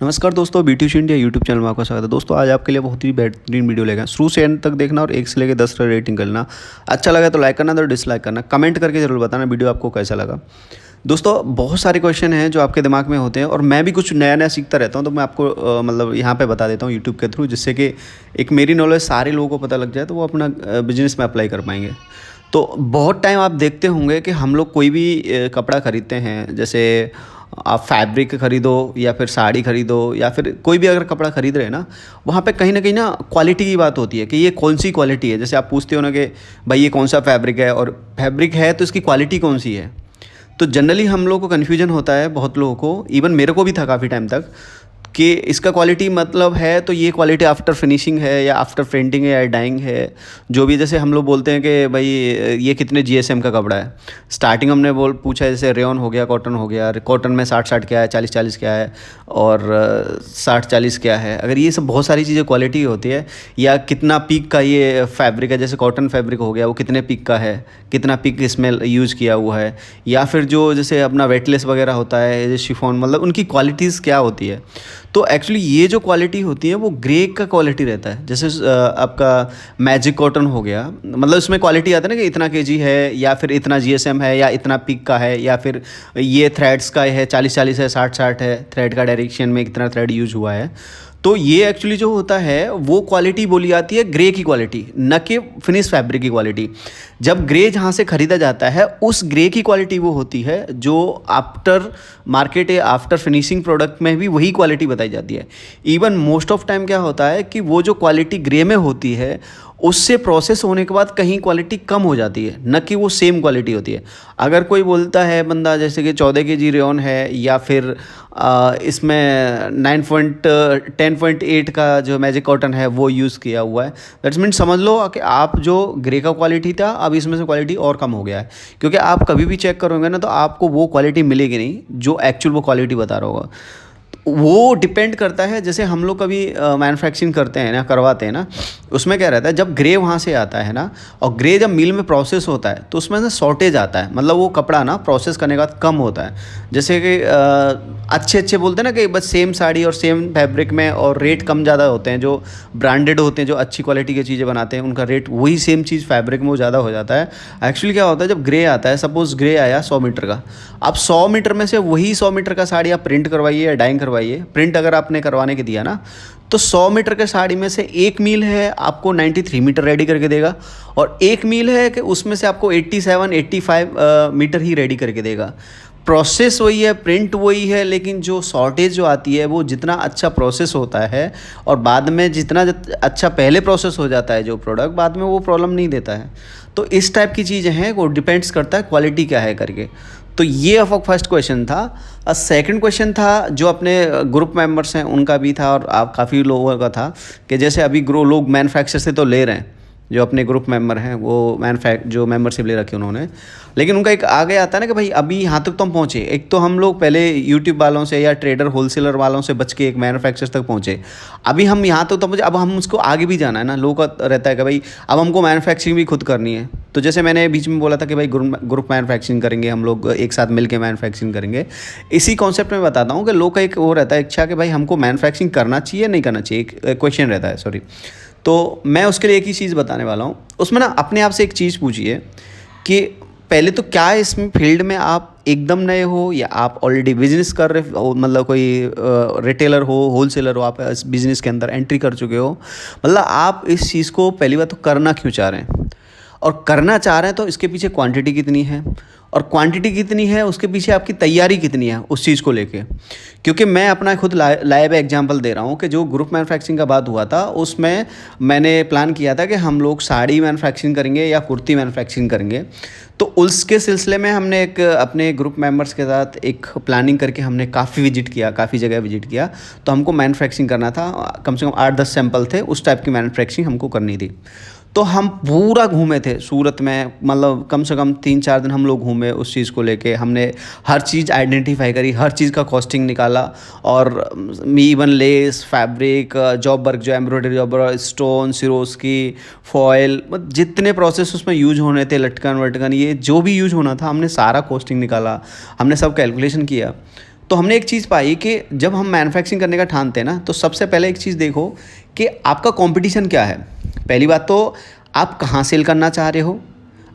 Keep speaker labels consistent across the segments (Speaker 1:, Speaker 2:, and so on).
Speaker 1: नमस्कार दोस्तों, beautician India YouTube channel में आपका स्वागत है। दोस्तों आज आपके लिए बहुत ही बेहतरीन वीडियो लेकर शुरू से एंड तक देखना और 1 से लेकर 10 तक रेटिंग करना। अच्छा लगा तो लाइक करना, तो डिसलाइक करना, कमेंट करके जरूर बताना वीडियो आपको कैसा लगा। दोस्तों बहुत सारे क्वेश्चन हैं जो आपके दिमाग में होते हैं और मैं भी कुछ नया नया सीखता रहता हूं, तो मैं आपको मतलब यहाँ पे बता देता हूँ यूट्यूब के थ्रू, जिससे कि एक मेरी नॉलेज सारे लोगों को पता लग जाए तो वो अपना बिजनेस में अप्लाई कर पाएंगे। तो बहुत टाइम आप देखते होंगे कि हम लोग कोई भी कपड़ा खरीदते हैं, जैसे आप फैब्रिक खरीदो या फिर साड़ी खरीदो या फिर कोई भी अगर कपड़ा खरीद रहे हैं ना, वहाँ पे कहीं ना क्वालिटी की बात होती है कि ये कौन सी क्वालिटी है। जैसे आप पूछते हो ना कि भाई ये कौन सा फैब्रिक है, और फैब्रिक है तो इसकी क्वालिटी कौन सी है। तो जनरली हम लोग को कन्फ्यूजन होता है, बहुत लोगों को, इवन मेरे को भी था काफ़ी टाइम तक, कि इसका क्वालिटी मतलब है तो ये क्वालिटी आफ्टर फिनिशिंग है या आफ्टर प्रिंटिंग है या डाइंग है, जो भी। जैसे हम लोग बोलते हैं कि भाई ये कितने जीएसएम का कपड़ा है, स्टार्टिंग हमने पूछा, जैसे रेयन हो गया, कॉटन हो गया, कॉटन में 60-60 क्या है, 40-40 क्या है, और 60-40 क्या है। अगर ये सब बहुत सारी चीज़ें क्वालिटी होती है, या कितना पीक का ये फैब्रिक है, जैसे कॉटन फैब्रिक हो गया वो कितने पीक का है, कितना पीक इसमें यूज़ किया हुआ है, या फिर जो जैसे अपना वेटलेस वगैरह होता है, शिफॉन, मतलब उनकी क्वालिटीज़ क्या होती है। तो एक्चुअली ये जो क्वालिटी होती है वो ग्रे का क्वालिटी रहता है। जैसे आपका मैजिक कॉटन हो गया, मतलब इसमें क्वालिटी आता है ना कि इतना केजी है, या फिर इतना जीएसएम है, या इतना पिक का है, या फिर ये थ्रेड्स का है, 40-40 है, 60-60 है, थ्रेड का डायरेक्शन में कितना थ्रेड यूज हुआ है। तो ये एक्चुअली जो होता है वो क्वालिटी बोली जाती है ग्रे की क्वालिटी, न कि फिनिश फैब्रिक की क्वालिटी। जब ग्रे जहाँ से ख़रीदा जाता है उस ग्रे की क्वालिटी वो होती है जो आफ्टर मार्केट या आफ्टर फिनिशिंग प्रोडक्ट में भी वही क्वालिटी बताई जाती है। इवन मोस्ट ऑफ टाइम क्या होता है कि वो जो क्वालिटी ग्रे में होती है उससे प्रोसेस होने के बाद कहीं क्वालिटी कम हो जाती है, न कि वो सेम क्वालिटी होती है। अगर कोई बोलता है बंदा जैसे कि 14 kg रेयन है, या फिर इसमें 10.8 का जो मैजिक कॉटन है वो यूज़ किया हुआ है, दैट्स मीन समझ लो कि आप जो ग्रे का क्वालिटी था अब इसमें से क्वालिटी और कम हो गया है। क्योंकि आप कभी भी चेक करोगे ना तो आपको वो क्वालिटी मिलेगी नहीं जो एक्चुअल वो क्वालिटी बता रहा होगा। वो डिपेंड करता है, जैसे हम लोग कभी मैन्युफैक्चरिंग करते हैं ना, करवाते हैं ना, उसमें क्या रहता है, जब ग्रे वहाँ से आता है ना, और ग्रे जब मिल में प्रोसेस होता है तो उसमें से शॉर्टेज आता है, मतलब वो कपड़ा ना प्रोसेस करने के बाद कम होता है। जैसे कि अच्छे बोलते हैं ना कि बस सेम साड़ी और सेम फैब्रिक में और रेट कम ज़्यादा होते हैं, जो ब्रांडेड होते हैं, जो अच्छी क्वालिटी की चीज़ें बनाते हैं, उनका रेट वही सेम चीज़ फैब्रिक में वो ज़्यादा हो जाता है। एक्चुअली क्या होता है, जब ग्रे आता है, सपोज़ ग्रे आया 100 मीटर का, अब 100 मीटर में से वही 100 मीटर का साड़ी आप प्रिंट करवाइए या डाइंग करवाइए, प्रिंट अगर आपने करवाने के दिया ना, तो 100 मीटर के साड़ी में से एक मील है आपको 93 मीटर रेडी करके देगा, और एक मील है कि उसमें से आपको 87-85 मीटर ही रेडी करके देगा। प्रोसेस वही है, प्रिंट वही है, लेकिन जो शॉर्टेज जो आती है वो जितना अच्छा प्रोसेस होता है और बाद में जितना अच्छा पहले प्रोसेस हो जाता है जो प्रोडक्ट, बाद में वो प्रॉब्लम नहीं देता है। तो इस टाइप की चीज़ें हैं, वो डिपेंड्स करता है क्वालिटी क्या है करके। तो ये आपका फर्स्ट क्वेश्चन था। सेकंड क्वेश्चन था जो अपने ग्रुप मेंबर्स हैं उनका भी था, और आप काफ़ी लोगों का था कि जैसे अभी लोग मैन्युफैक्चर से तो ले रहे हैं, जो अपने ग्रुप मेंबर हैं वो जो मेंबरशिप ले रखी उन्होंने, लेकिन उनका एक आगे आता है ना कि भाई अभी यहाँ तक तो हम पहुँचे। एक तो हम लोग पहले यूट्यूब वालों से या ट्रेडर होलसेलर वालों से बच के एक मैन्युफैक्चर तक पहुँचे, अभी हम यहाँ तक तो पहुँचे, अब हम उसको आगे भी जाना है ना। लोगों का रहता है कि भाई अब हमको मैन्युफैक्चरिंग भी खुद करनी है। तो जैसे मैंने बीच में बोला था कि भाई ग्रुप मैन्युफैक्चरिंग करेंगे, हम लोग एक साथ मिल के मैन्युफैक्चरिंग करेंगे। इसी कॉन्सेप्ट में बताता हूँ कि लोग का एक वो रहता है इच्छा कि भाई हमको मैन्युफैक्चरिंग करना चाहिए नहीं करना चाहिए, एक क्वेश्चन रहता है, सॉरी। तो मैं उसके लिए एक ही चीज़ बताने वाला हूँ। उसमें ना अपने आप से एक चीज़ पूछिए कि पहले तो क्या इसमें फील्ड में आप एकदम नए हो, या आप ऑलरेडी बिजनेस कर रहे हो, मतलब कोई रिटेलर हो, होलसेलर हो, आप इस बिज़नेस के अंदर एंट्री कर चुके हो, मतलब आप इस चीज़ को पहली बात तो करना क्यों चाह रहे हैं, और करना चाह रहे हैं तो इसके पीछे क्वांटिटी कितनी है, और क्वांटिटी कितनी है उसके पीछे आपकी तैयारी कितनी है उस चीज़ को लेके। क्योंकि मैं अपना खुद लाइव एग्जांपल दे रहा हूँ कि जो ग्रुप मैन्युफैक्चरिंग का बात हुआ था उसमें मैंने प्लान किया था कि हम लोग साड़ी मैन्युफैक्चरिंग करेंगे या कुर्ती मैन्युफैक्चरिंग करेंगे। तो उसके सिलसिले में हमने एक अपने ग्रुप मेंबर्स के साथ एक प्लानिंग करके हमने काफ़ी जगह विजिट किया। तो हमको मैन्युफैक्चरिंग करना था, कम से कम 8-10 सैंपल थे, उस टाइप की मैन्युफैक्चरिंग हमको करनी थी। तो हम पूरा घूमे थे सूरत में, मतलब कम से कम 3-4 दिन हम लोग घूमे उस चीज़ को लेके। हमने हर चीज़ आइडेंटिफाई करी, हर चीज़ का कॉस्टिंग निकाला, और even lace, fabric, job work, जो embroidery job work, stone, Swarovski, foil, जितने प्रोसेस उसमें यूज होने थे, लटकन वटकन, ये जो भी यूज होना था, हमने सारा कॉस्टिंग निकाला, हमने सब कैलकुलेशन किया। तो हमने एक चीज़ पाई कि जब हम मैन्युफैक्चरिंग करने का ठानते हैं ना, तो सबसे पहले एक चीज़ देखो कि आपका कंपटीशन क्या है। पहली बात तो आप कहाँ सेल करना चाह रहे हो,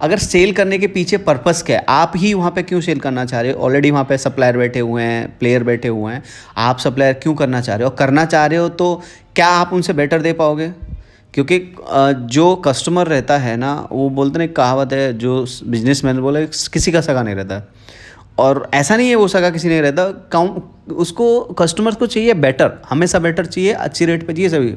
Speaker 1: अगर सेल करने के पीछे पर्पस क्या है, आप ही वहाँ पे क्यों सेल करना चाह रहे हो। ऑलरेडी वहाँ पे सप्लायर बैठे हुए हैं, प्लेयर बैठे हुए हैं, आप सप्लायर क्यों करना चाह रहे हो। करना चाह रहे हो तो क्या आप उनसे बेटर दे पाओगे, क्योंकि जो कस्टमर रहता है ना, वो बोलते हैं, एक कहावत है, जो बिजनेसमैन बोले किसी का सगा नहीं रहता। और ऐसा नहीं है वो सगा किसी नहीं रहता, उसको कस्टमर्स को चाहिए बेटर, हमेशा बेटर चाहिए, अच्छी रेट पे चाहिए सभी।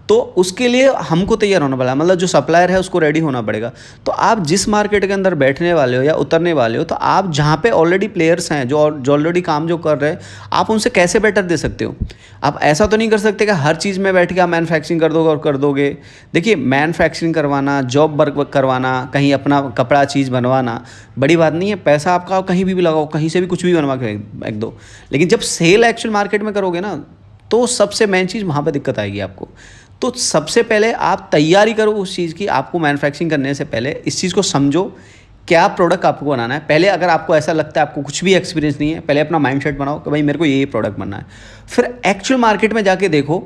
Speaker 1: तो उसके लिए हमको तैयार होना पड़ेगा, मतलब जो सप्लायर है उसको रेडी होना पड़ेगा। तो आप जिस मार्केट के अंदर बैठने वाले हो या उतरने वाले हो, तो आप जहाँ पे ऑलरेडी प्लेयर्स हैं, जो ऑलरेडी काम जो कर रहे हैं, आप उनसे कैसे बेटर दे सकते हो। आप ऐसा तो नहीं कर सकते कि हर चीज़ में बैठ के आप मैन्युफैक्चरिंग कर दोगे और कर दोगे। देखिए, मैन्युफैक्चरिंग करवाना, जॉब वर्क करवाना, कहीं अपना कपड़ा चीज़ बनवाना बड़ी बात नहीं है। पैसा आपका कहीं भी लगाओ, कहीं से भी कुछ भी बनवा के एक दो, लेकिन जब सेल एक्चुअल मार्केट में करोगे ना, तो सबसे मेन चीज़ वहाँ पे दिक्कत आएगी आपको। तो सबसे पहले आप तैयारी करो उस चीज़ की। आपको मैन्युफैक्चरिंग करने से पहले इस चीज़ को समझो, क्या प्रोडक्ट आपको बनाना है। पहले अगर आपको ऐसा लगता है आपको कुछ भी एक्सपीरियंस नहीं है, पहले अपना माइंडसेट बनाओ कि भाई मेरे को ये प्रोडक्ट बनना है। फिर एक्चुअल मार्केट में जाके देखो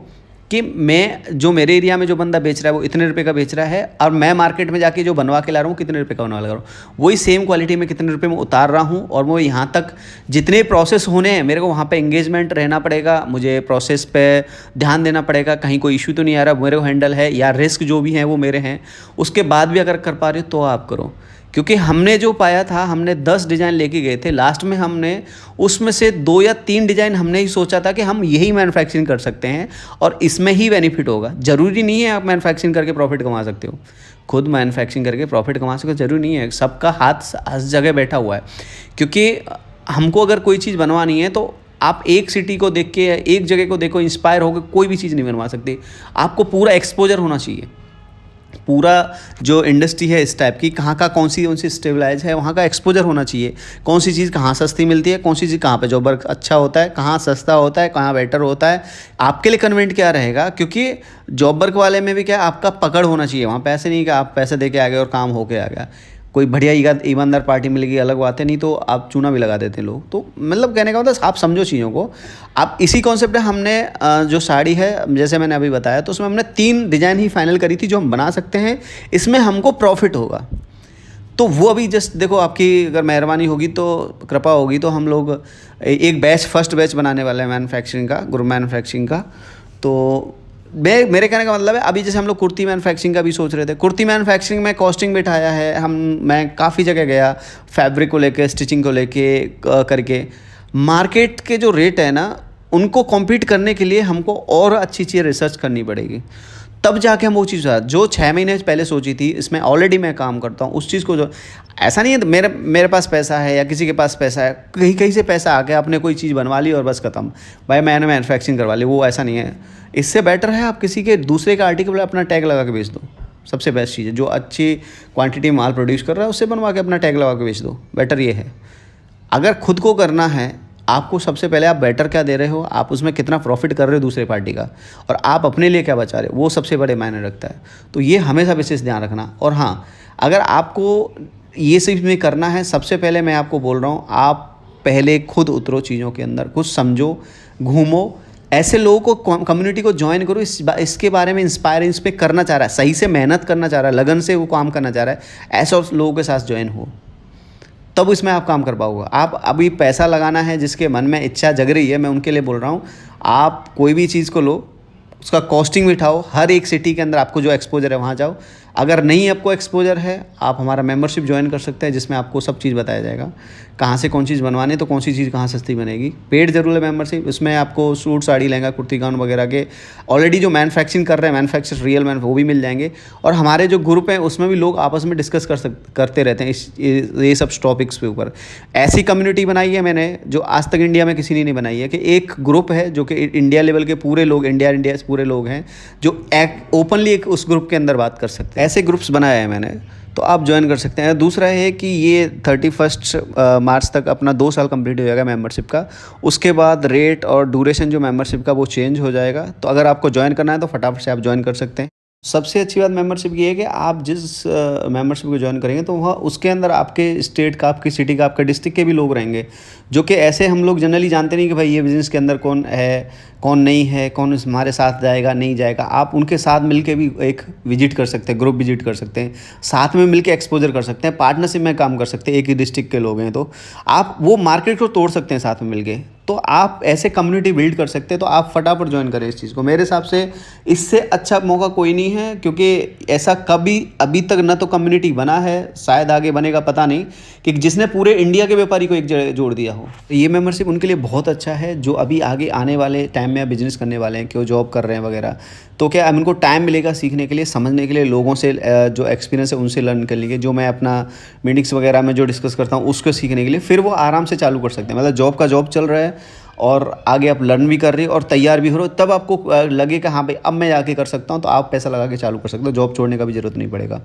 Speaker 1: कि मैं जो मेरे एरिया में जो बंदा बेच रहा है वो इतने रुपए का बेच रहा है, और मैं मार्केट में जाके जो बनवा के ला रहा हूँ कितने रुपए का बनवा ला रहा हूँ, वही सेम क्वालिटी में कितने रुपए में उतार रहा हूँ। और वो यहाँ तक जितने प्रोसेस होने हैं, मेरे को वहाँ पे एंगेजमेंट रहना पड़ेगा, मुझे प्रोसेस पे ध्यान देना पड़ेगा, कहीं कोई इशू तो नहीं आ रहा, मेरे को हैंडल है, या रिस्क जो भी हैं वो मेरे हैं। उसके बाद भी अगर कर पा रहे हो तो आप करो, क्योंकि हमने जो पाया था, हमने 10 डिज़ाइन लेके गए थे, लास्ट में हमने उसमें से 2 या 3 डिज़ाइन हमने ही सोचा था कि हम यही मैन्युफैक्चरिंग कर सकते हैं और इसमें ही बेनिफिट होगा। ज़रूरी नहीं है आप मैन्युफैक्चरिंग करके प्रॉफिट कमा सकते हो, खुद मैन्युफैक्चरिंग करके प्रॉफिट कमा सकते हो, ज़रूरी नहीं है। सबका हाथ हर जगह बैठा हुआ है, क्योंकि हमको अगर कोई चीज़ बनवानी है तो आप एक सिटी को देख के, एक जगह को देखो, इंस्पायर होकर कोई भी चीज़ नहीं बनवा सकते। आपको पूरा एक्सपोजर होना चाहिए, पूरा जो इंडस्ट्री है इस टाइप की, कहाँ का कौन सी स्टेबलाइज है, वहाँ का एक्सपोजर होना चाहिए। कौन सी चीज़ कहाँ सस्ती मिलती है, कौन सी चीज़ कहाँ पे जॉब वर्क अच्छा होता है, कहाँ सस्ता होता है, कहाँ बेटर होता है, आपके लिए कन्वेंट क्या रहेगा। क्योंकि जॉब वर्क वाले में भी क्या, आपका पकड़ होना चाहिए वहाँ। पैसे नहीं कि आप पैसे दे के आ गए और काम होके आ गया। कोई बढ़िया ईमानदार पार्टी मिलेगी अलग बात है, नहीं तो आप चूना भी लगा देते हैं लोग। तो मतलब कहने का मतलब आप समझो चीज़ों को। आप इसी कॉन्सेप्ट में हमने जो साड़ी है, जैसे मैंने अभी बताया, तो उसमें हमने 3 डिज़ाइन ही फाइनल करी थी जो हम बना सकते हैं, इसमें हमको प्रॉफिट होगा। तो वो अभी जस्ट देखो, आपकी अगर मेहरबानी होगी तो, कृपा होगी तो, हम लोग एक बैच, फर्स्ट बैच बनाने वाले हैं मैन्युफैक्चरिंग का, ग्रुप मैन्युफैक्चरिंग का। तो मेरे कहने का मतलब है, अभी जैसे हम लोग कुर्ती मैन्युफैक्चरिंग का भी सोच रहे थे, कुर्ती मैन्युफैक्चरिंग में कॉस्टिंग बिठाया है मैं काफ़ी जगह गया, फैब्रिक को लेके, स्टिचिंग को लेके करके। मार्केट के जो रेट है ना, उनको कॉम्पीट करने के लिए हमको और अच्छी चीज़ रिसर्च करनी पड़ेगी, तब जाके हम वो चीज़ जो 6 महीने पहले सोची थी, इसमें ऑलरेडी मैं काम करता हूँ उस चीज़ को। जो ऐसा नहीं है मेरे पास पैसा है या किसी के पास पैसा है, कहीं कहीं से पैसा आ गया, आपने कोई चीज़ बनवा ली और बस ख़त्म, भाई मैंने मैन्युफैक्चरिंग करवा ली, वो ऐसा नहीं है। इससे बेटर है आप किसी के दूसरे का आर्टिकल अपना टैग लगा के बेच दो। सबसे बेस्ट चीज़ है, जो अच्छी क्वांटिटी माल प्रोड्यूस कर रहा है उससे बनवा के अपना टैग लगा के बेच दो, बेटर ये है। अगर खुद को करना है आपको, सबसे पहले आप बेटर क्या दे रहे हो, आप उसमें कितना प्रॉफिट कर रहे हो दूसरे पार्टी का, और आप अपने लिए क्या बचा रहे हो, वो सबसे बड़े मायने रखता है। तो ये हमेशा विशेष ध्यान रखना। और हाँ, अगर आपको ये सिर्फ में करना है, सबसे पहले मैं आपको बोल रहा हूँ, आप पहले खुद उतरो चीज़ों के अंदर, कुछ समझो, घूमो, ऐसे लोगों को, कम्युनिटी को ज्वाइन करो, इसके बारे में इंस्पायर, इस पर करना चाह रहा है, सही से मेहनत करना चाह रहा है, लगन से वो काम करना चाह रहा है, ऐसे लोगों के साथ ज्वाइन हो, तब इसमें आप काम कर पाओगे। आप अभी पैसा लगाना है, जिसके मन में इच्छा जग रही है, मैं उनके लिए बोल रहा हूँ, आप कोई भी चीज़ को लो, उसका कॉस्टिंग बिठाओ, हर एक सिटी के अंदर आपको जो एक्सपोजर है वहाँ जाओ। अगर नहीं आपको एक्सपोजर है, आप हमारा मेंबरशिप ज्वाइन कर सकते हैं, जिसमें आपको सब चीज़ बताया जाएगा, कहाँ से कौन चीज़ बनवानी है, तो कौन सी चीज़ कहाँ सस्ती बनेगी। पेड जरूर है मेंबरशिप, इसमें आपको सूट, साड़ी, लहंगा, कुर्ती, गाउन वगैरह के ऑलरेडी जो मैन्युफैक्चरिंग कर रहे हैं, मैन्युफैक्चर रियल वो भी मिल जाएंगे। और हमारे जो ग्रुप हैं उसमें भी लोग आपस में डिस्कस करते रहते हैं ये सब टॉपिक्स के ऊपर। ऐसी कम्युनिटी बनाई है मैंने जो आज तक इंडिया में किसी ने नहीं बनाई है, कि एक ग्रुप है जो कि इंडिया लेवल के पूरे लोग, इंडिया से पूरे लोग हैं जो ओपनली एक उस ग्रुप के अंदर बात कर सकते हैं। ऐसे ग्रुप्स बनाए हैं मैंने, तो आप ज्वाइन कर सकते हैं। दूसरा है कि ये 31 मार्च तक अपना 2 साल कंप्लीट हो जाएगा मेंबरशिप का। उसके बाद रेट और ड्यूरेशन जो मेंबरशिप का वो चेंज हो जाएगा। तो अगर आपको ज्वाइन करना है तो फटाफट से आप ज्वाइन कर सकते हैं। सबसे अच्छी बात मेंबरशिप की है कि आप जिस मेंबरशिप को ज्वाइन करेंगे तो वह उसके अंदर आपके स्टेट का, आपकी सिटी का, आपके डिस्ट्रिक्ट के भी लोग रहेंगे, जो कि ऐसे हम लोग जनरली जानते नहीं कि भाई ये बिज़नेस के अंदर कौन है, कौन नहीं है, कौन हमारे साथ जाएगा नहीं जाएगा। आप उनके साथ मिलके भी एक विजिट कर सकते हैं, ग्रुप विजिट कर सकते हैं, साथ में मिलके एक्सपोजर कर सकते हैं, पार्टनरशिप में काम कर सकते हैं। एक ही डिस्ट्रिक्ट के लोग हैं तो आप वो मार्केट को तोड़ सकते हैं साथ में मिलके। तो आप ऐसे कम्युनिटी बिल्ड कर सकते हैं, तो आप फटाफट ज्वाइन करें इस चीज़ को। मेरे हिसाब से इससे अच्छा मौका कोई नहीं है, क्योंकि ऐसा कभी अभी तक ना तो कम्युनिटी बना है, शायद आगे बनेगा पता नहीं, कि जिसने पूरे इंडिया के व्यापारी को एक जगह जोड़ दिया हो। तो ये मेंबरशिप उनके लिए बहुत अच्छा है जो अभी आगे आने वाले टाइम में बिजनेस करने वाले हैं, क्यों जॉब कर रहे हैं वगैरह। तो क्या उनको टाइम मिलेगा सीखने के लिए, समझने के लिए, लोगों से जो एक्सपीरियंस है उनसे लर्न करने के लिए, जो मैं अपना मीटिंग्स वगैरह में जो डिस्कस करता हूँ उसको सीखने के लिए, फिर वो आराम से चालू कर सकते हैं। मतलब जॉब का जॉब चल रहा है और आगे आप लर्न भी कर रहे हो और तैयार भी हो रहे हो, तब आपको लगे कि हाँ भाई अब मैं जाके कर सकता हूँ, तो आप पैसा लगा के चालू कर सकते हो। जॉब छोड़ने का भी ज़रूरत नहीं पड़ेगा।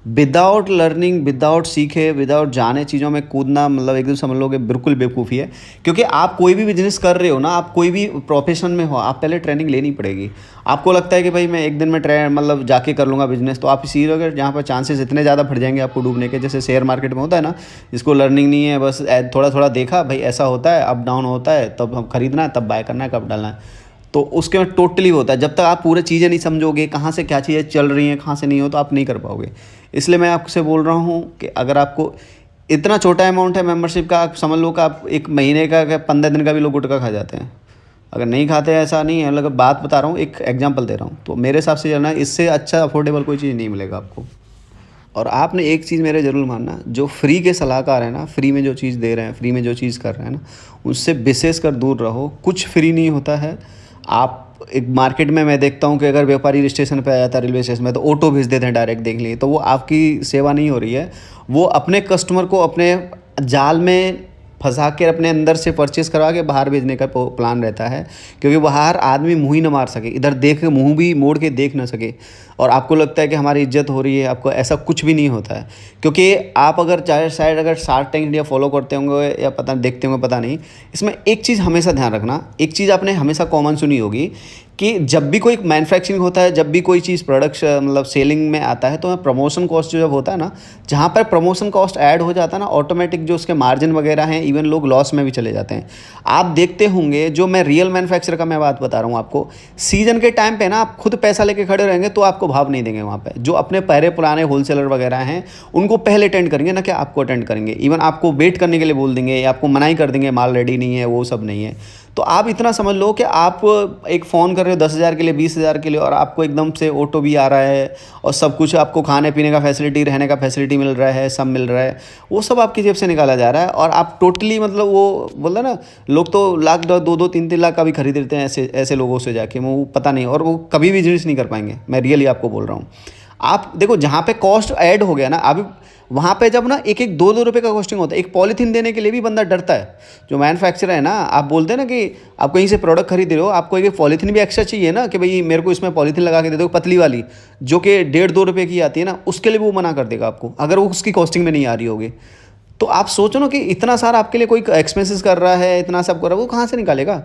Speaker 1: विदाउट लर्निंग, विदाउट सीखे, विदाउट जाने चीज़ों में कूदना, मतलब एकदम समझ लो कि बिल्कुल बेवकूफ़ी है। क्योंकि आप कोई भी बिजनेस कर रहे हो ना, आप कोई भी प्रोफेशन में हो, आप पहले ट्रेनिंग लेनी पड़ेगी। आपको लगता है कि भाई मैं एक दिन में मतलब जाके कर लूँगा बिजनेस, तो आप इसी अगर जहाँ पर चांसेस इतने ज़्यादा बढ़ जाएंगे आपको डूबने के, जैसे शेयर मार्केट में होता है ना, जिसको लर्निंग नहीं है, बस थोड़ा थोड़ा देखा भाई ऐसा होता है, अप डाउन होता है, तब हम खरीदना है, तब बाय करना है, कब डालना है, तो उसके में टोटली होता है। जब तक आप पूरी चीज़ें नहीं समझोगे, कहाँ से क्या चीज़ें चल रही हैं, कहाँ से नहीं हो, तो आप नहीं कर पाओगे। इसलिए मैं आपसे बोल रहा हूँ कि अगर आपको इतना छोटा अमाउंट है मेंबरशिप का, आप समझ लो कि आप एक महीने का 15 दिन का भी लोग गुटखा खा जाते हैं। अगर नहीं खाते हैं ऐसा नहीं है, मतलब बात बता रहा हूँ, एक एग्जांपल दे रहा हूँ। तो मेरे हिसाब से जाना, इससे अच्छा अफोर्डेबल कोई चीज़ नहीं मिलेगा आपको। और आपने एक चीज़ मेरे ज़रूर मानना, जो फ्री के सलाहकार हैं ना, फ्री में जो चीज़ दे रहे हैं, फ्री में जो चीज़ कर रहे हैं ना, उससे विशेष कर दूर रहो। कुछ फ्री नहीं होता है। आप एक मार्केट में मैं देखता हूँ कि अगर व्यापारी स्टेशन पे आ जाता है, रेलवे स्टेशन में, तो ऑटो भेज देते हैं डायरेक्ट, देख लिए, तो वो आपकी सेवा नहीं हो रही है। वो अपने कस्टमर को अपने जाल में फंसा के अपने अंदर से परचेस करवा के बाहर भेजने का प्लान रहता है, क्योंकि बाहर आदमी मुँह ही ना मार सके, इधर देख के मुँह भी मोड़ के देख ना सके, और आपको लगता है कि हमारी इज्जत हो रही है। आपको ऐसा कुछ भी नहीं होता है। क्योंकि आप अगर चाहे शायद अगर शार्क टैंक इंडिया फॉलो करते होंगे या पता देखते होंगे, पता नहीं, इसमें एक चीज़ हमेशा ध्यान रखना, एक चीज़ आपने हमेशा कॉमन सुनी होगी कि जब भी कोई मैन्युफैक्चरिंग होता है, जब भी कोई चीज़ प्रोडक्शन मतलब सेलिंग में आता है, तो प्रमोशन कॉस्ट जो जब होता है ना, जहाँ पर प्रमोशन कॉस्ट ऐड हो जाता है ना, ऑटोमेटिक जो उसके मार्जिन वगैरह हैं, इवन लोग लॉस में भी चले जाते हैं। आप देखते होंगे, जो मैं रियल मैन्युफैक्चरर का मैं बात बता रहा हूँ आपको, सीजन के टाइम पे ना आप खुद पैसा लेके खड़े रहेंगे तो आपको भाव नहीं देंगे वहाँ पे। जो अपने पहले पुराने होलसेलर वगैरह हैं, उनको पहले अटेंड करेंगे ना, कि आपको अटेंड करेंगे, इवन आपको वेट करने के लिए बोल देंगे या आपको मनाही कर देंगे, माल रेडी नहीं है, वो सब नहीं है। तो आप इतना समझ लो कि आप एक फ़ोन कर रहे हो 10,000 के लिए, 20,000 के लिए, और आपको एकदम से ऑटो भी आ रहा है और सब कुछ आपको खाने पीने का फैसिलिटी, रहने का फैसिलिटी मिल रहा है, सब मिल रहा है, वो सब आपकी जेब से निकाला जा रहा है। और आप टोटली मतलब वो बोलते ना, लोग तो लाख 2-2 3-3 लाख का भी खरीद लेते हैं ऐसे ऐसे लोगों से जाके, वो पता नहीं, और वो कभी भी बिजनेस नहीं कर पाएंगे। मैं रियली आपको बोल रहा हूँ। आप देखो, जहाँ पे कॉस्ट ऐड हो गया ना, अभी वहाँ पे जब ना एक एक 2-2 रुपये का कॉस्टिंग होता है, एक पॉलीथीन देने के लिए भी बंदा डरता है। जो मैन्युफैक्चरर है ना, आप बोलते हैं ना कि आप कहीं से प्रोडक्ट खरीद रहे हो, आपको एक पॉलीथीन भी एक्स्ट्रा चाहिए ना, कि भाई मेरे को इसमें पॉलीथीन लगा के दे दो, पतली वाली, जो कि 1.5-2 रुपये की आती है ना, उसके लिए वो मना कर देगा आपको, अगर वो उसकी कॉस्टिंग में नहीं आ रही होगी। तो आप सोचो ना कि इतना सारा आपके लिए कोई एक्सपेंसेस कर रहा है, इतना सब कर रहा है, वो कहाँ से निकालेगा?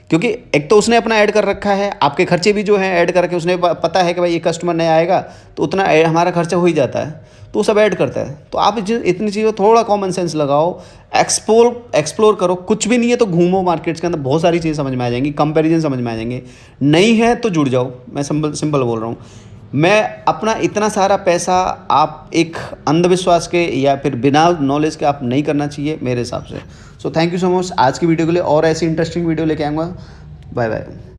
Speaker 1: क्योंकि एक तो उसने अपना ऐड कर रखा है, आपके खर्चे भी जो हैं ऐड करके, उसने पता है कि भाई ये कस्टमर नया आएगा तो उतना हमारा खर्चा हो ही जाता है, तो वो सब ऐड करता है। तो आप इतनी चीज़ों थोड़ा कॉमन सेंस लगाओ, एक्सप्लोर करो। कुछ भी नहीं है तो घूमो मार्केट्स के अंदर, बहुत सारी चीज़ें समझ में आ जाएंगी, कंपैरिजन समझ में आ जाएंगे। नहीं है तो जुड़ जाओ, मैं सिंपल बोल रहा हूँ। मैं अपना इतना सारा पैसा आप एक अंधविश्वास के या फिर बिना नॉलेज के आप नहीं करना चाहिए मेरे हिसाब से। So thank you so much. आज की वीडियो के लिए और ऐसी इंटरेस्टिंग वीडियो लेके आऊँगा। Bye bye.